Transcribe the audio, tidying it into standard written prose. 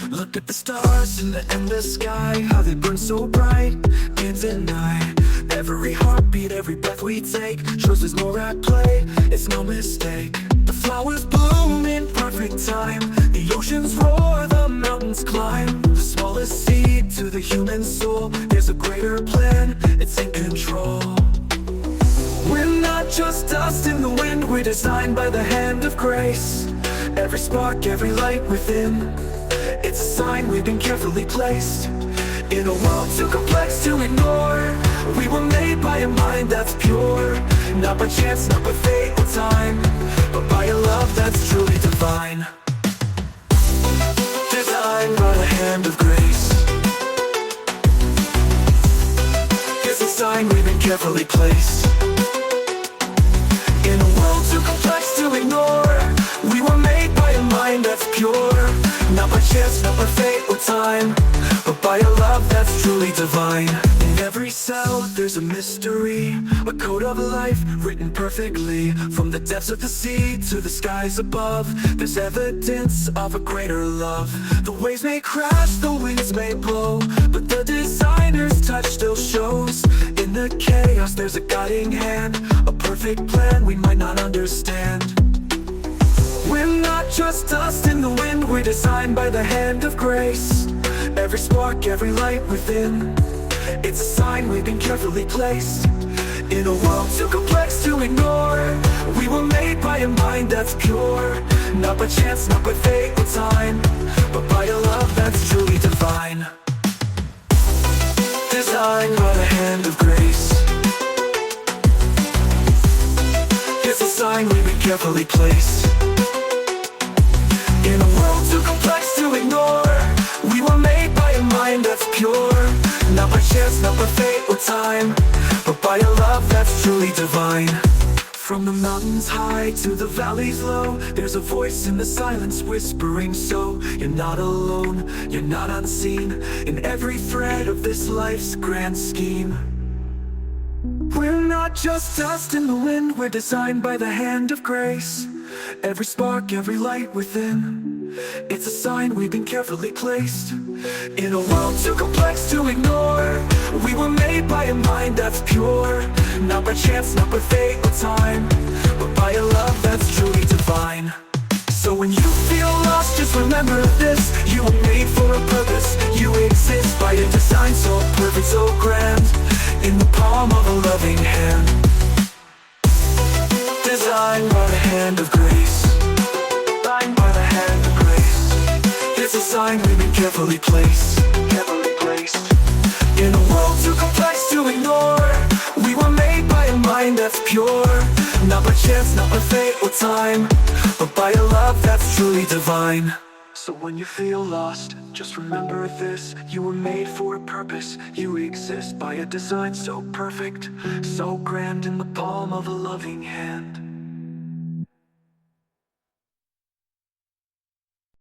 Look at the stars in the endless sky, how they burn so bright, day and night. Every heartbeat, every breath we take shows there's more at play, it's no mistake. The flowers bloom in perfect time, the oceans roar, the mountains climb. The smallest seed to the human soul, there's a greater plan, it's in control. We're not just dust in the wind, we're designed by the hand of grace. Every spark, every light within, it's a sign we've been carefully placed. In a world too complex to ignore, we were made by a mind that's pure. Not by chance, not by fate or time, but by a love that's truly divine. Designed by the hand of grace, it's a sign we've been carefully placed. In a world too complex to ignore, we were made by a mind that's pure. Not by chance, not by fate or time, but by a love that's truly divine. In every cell there's a mystery, a code of life written perfectly. From the depths of the sea to the skies above, there's evidence of a greater love. The waves may crash, the winds may blow, but the designer's touch still shows. In the chaos there's a guiding hand, a perfect plan we might not understand. We're not just dust in the wind, we're designed by the hand of grace. Every spark, every light within, it's a sign we've been carefully placed. In a world too complex to ignore, we were made by a mind that's pure. Not by chance, not by fate or time, but by a love that's truly divine. Designed by the hand of grace, it's a sign we've been carefully placed. In a world too complex to ignore, we were made by a mind that's pure. Not by chance, not by fate or time, but by a love that's truly divine. From the mountains high to the valleys low, there's a voice in the silence whispering, so you're not alone, you're not unseen, in every thread of this life's grand scheme. We're not just dust in the wind, we're designed by the hand of grace. Every spark, every light within, it's a sign we've been carefully placed. In a world too complex to ignore, we were made by a mind that's pure. Not by chance, not by fate or time, but by a love that's truly divine. So when you feel lost, just remember this: you were made for a purpose, you exist by a design so perfect, so grand, in the palm of a loving hand. Designed by the hand of grace, designed by the hand of grace, it's a sign we've been carefully placed, carefully placed. In a world too complex to ignore, we were made by a mind that's pure. Not by chance, not by fate or time, but by a love that's truly divine. So when you feel lost, just remember this: you were made for a purpose, you exist by a design so perfect, so grand, in the palm of a loving hand.